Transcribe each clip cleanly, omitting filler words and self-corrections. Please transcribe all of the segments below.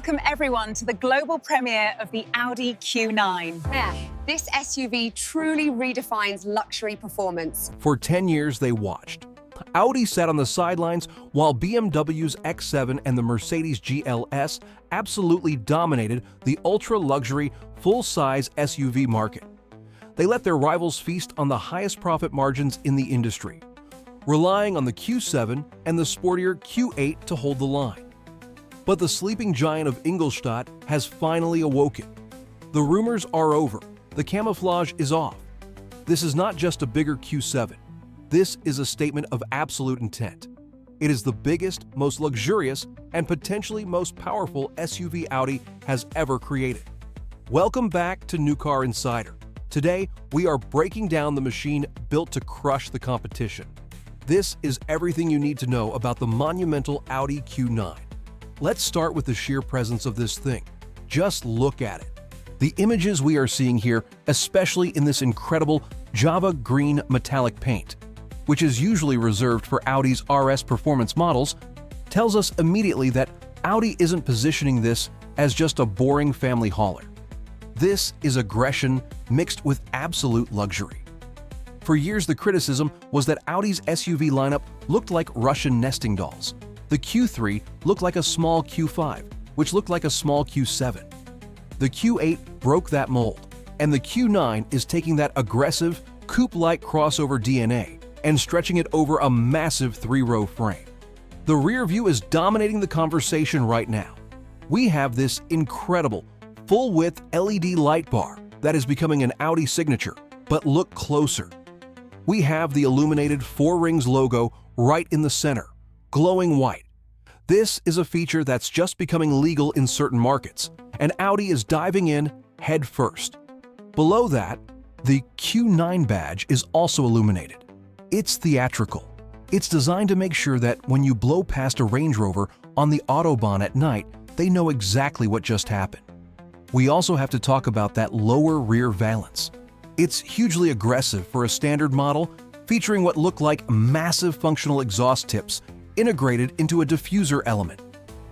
Welcome everyone to the global premiere of the Audi Q9. Yeah, this SUV truly redefines luxury performance. For 10 years, they watched. Audi sat on the sidelines while BMW's X7 and the Mercedes GLS absolutely dominated the ultra-luxury, full-size SUV market. They let their rivals feast on the highest profit margins in the industry, relying on the Q7 and the sportier Q8 to hold the line. But the sleeping giant of Ingolstadt has finally awoken. The rumors are over. The camouflage is off. This is not just a bigger Q7. This is a statement of absolute intent. It is the biggest, most luxurious, and potentially most powerful SUV Audi has ever created. Welcome back to New Car Insider. Today, we are breaking down the machine built to crush the competition. This is everything you need to know about the monumental Audi Q9. Let's start with the sheer presence of this thing. Just look at it. The images we are seeing here, especially in this incredible Java green metallic paint, which is usually reserved for Audi's RS performance models, tells us immediately that Audi isn't positioning this as just a boring family hauler. This is aggression mixed with absolute luxury. For years, the criticism was that Audi's SUV lineup looked like Russian nesting dolls. The Q3 looked like a small Q5, which looked like a small Q7. The Q8 broke that mold, and the Q9 is taking that aggressive, coupe-like crossover DNA and stretching it over a massive three-row frame. The rear view is dominating the conversation right now. We have this incredible, full-width LED light bar that is becoming an Audi signature, but look closer. We have the illuminated Four Rings logo right in the center, glowing white. This is a feature that's just becoming legal in certain markets, and Audi is diving in head first. Below that, the Q9 badge is also illuminated. It's theatrical. It's designed to make sure that when you blow past a Range Rover on the Autobahn at night, they know exactly what just happened. We also have to talk about that lower rear valance. It's hugely aggressive for a standard model, featuring what look like massive functional exhaust tips integrated into a diffuser element.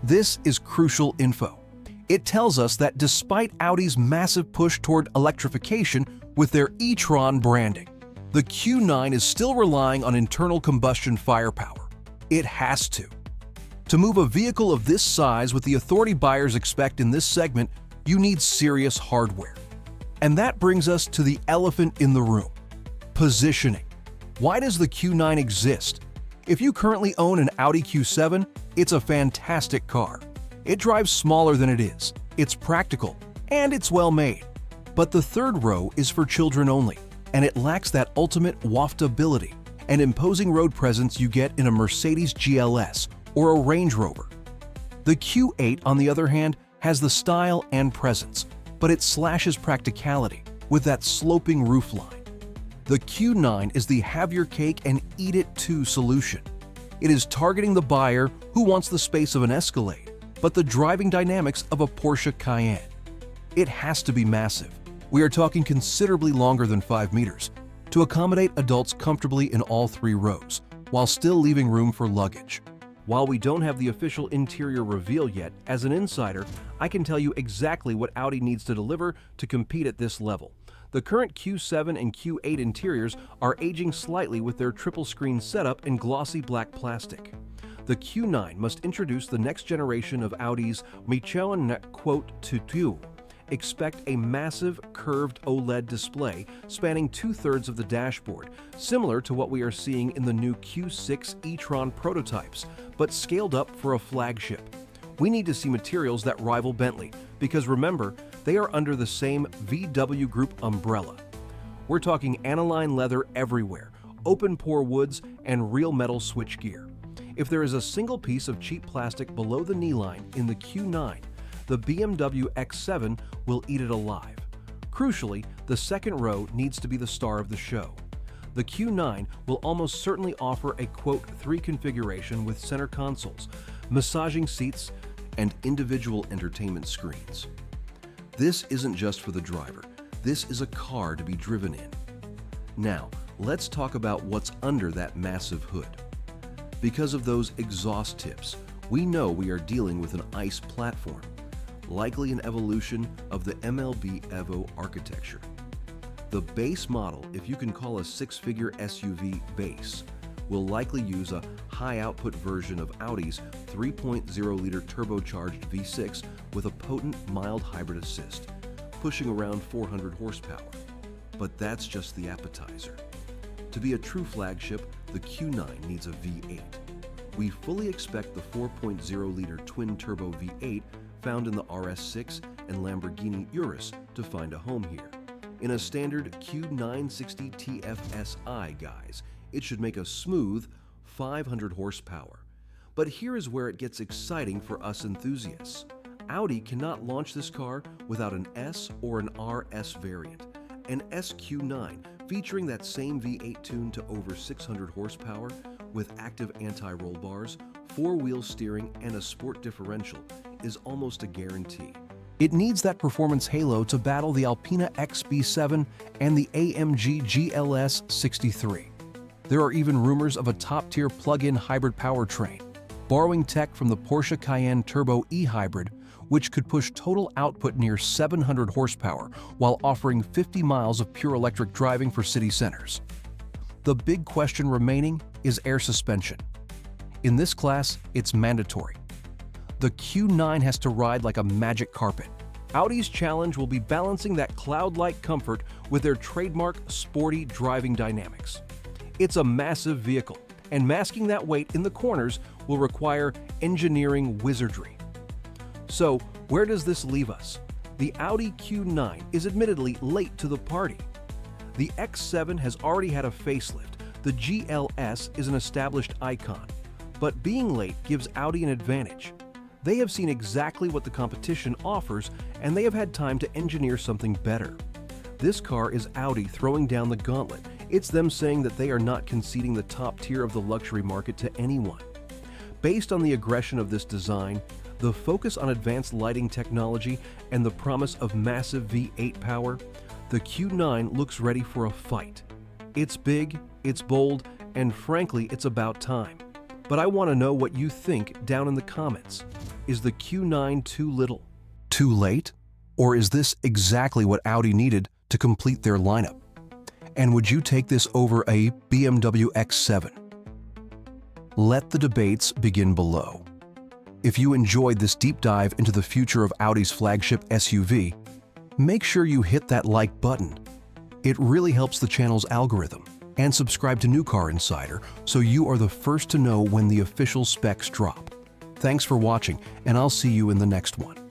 This is crucial info. It tells us that despite Audi's massive push toward electrification with their e-tron branding, the Q9 is still relying on internal combustion firepower. It has to. To move a vehicle of this size with the authority buyers expect in this segment, you need serious hardware. And that brings us to the elephant in the room: positioning. Why does the Q9 exist? If you currently own an Audi Q7, it's a fantastic car. It drives smaller than it is, it's practical, and it's well made. But the third row is for children only, and it lacks that ultimate waftability and imposing road presence you get in a Mercedes GLS or a Range Rover. The Q8, on the other hand, has the style and presence, but it slashes practicality with that sloping roofline. The Q9 is the have your cake and eat it too solution. It is targeting the buyer who wants the space of an Escalade, but the driving dynamics of a Porsche Cayenne. It has to be massive. We are talking considerably longer than 5 meters to accommodate adults comfortably in all 3 rows, while still leaving room for luggage. While we don't have the official interior reveal yet, as an insider, I can tell you exactly what Audi needs to deliver to compete at this level. The current Q7 and Q8 interiors are aging slightly with their triple-screen setup in glossy black plastic. The Q9 must introduce the next generation of Audi's Michauen Tutu. Expect a massive, curved OLED display spanning 2/3 of the dashboard, similar to what we are seeing in the new Q6 e-tron prototypes, but scaled up for a flagship. We need to see materials that rival Bentley, because remember, they are under the same VW Group umbrella. We're talking aniline leather everywhere, open-pore woods, and real metal switchgear. If there is a single piece of cheap plastic below the knee line in the Q9, the BMW X7 will eat it alive. Crucially, the second row needs to be the star of the show. The Q9 will almost certainly offer a Q3 configuration with center consoles, massaging seats, and individual entertainment screens. This isn't just for the driver. This is a car to be driven in. Now, let's talk about what's under that massive hood. Because of those exhaust tips, we know we are dealing with an ICE platform. likely an evolution of the MLB Evo architecture. The base model, if you can call a six-figure SUV base, will likely use a high-output version of Audi's 3.0-liter turbocharged V6 with a potent mild hybrid assist, pushing around 400 horsepower. But that's just the appetizer. To be a true flagship, the Q9 needs a V8. We fully expect the 4.0-liter twin-turbo V8 found in the RS6 and Lamborghini Urus to find a home here. In a standard Q960 TFSI, guys, it should make a smooth 500 horsepower. But here is where it gets exciting for us enthusiasts. Audi cannot launch this car without an S or an RS variant. An SQ9 featuring that same V8 tune to over 600 horsepower with active anti-roll bars, four-wheel steering, and a sport differential is almost a guarantee. It needs that performance halo to battle the Alpina XB7 and the AMG GLS 63. There are even rumors of a top-tier plug-in hybrid powertrain, borrowing tech from the Porsche Cayenne Turbo e-Hybrid, which could push total output near 700 horsepower while offering 50 miles of pure electric driving for city centers. The big question remaining is air suspension. In this class, it's mandatory. The Q9 has to ride like a magic carpet. Audi's challenge will be balancing that cloud-like comfort with their trademark sporty driving dynamics. It's a massive vehicle, and masking that weight in the corners will require engineering wizardry. So, where does this leave us? The Audi Q9 is admittedly late to the party. The X7 has already had a facelift, the GLS is an established icon, but being late gives Audi an advantage. They have seen exactly what the competition offers, and they have had time to engineer something better. This car is Audi throwing down the gauntlet. It's them saying that they are not conceding the top tier of the luxury market to anyone. Based on the aggression of this design, the focus on advanced lighting technology, and the promise of massive V8 power, the Q9 looks ready for a fight. It's big, it's bold, and frankly, it's about time. But I want to know what you think down in the comments. Is the Q9 too little? Too late? Or is this exactly what Audi needed to complete their lineup? And would you take this over a BMW X7? Let the debates begin below. If you enjoyed this deep dive into the future of Audi's flagship SUV, make sure you hit that like button. It really helps the channel's algorithm. And subscribe to New Car Insider so you are the first to know when the official specs drop. Thanks for watching, and I'll see you in the next one.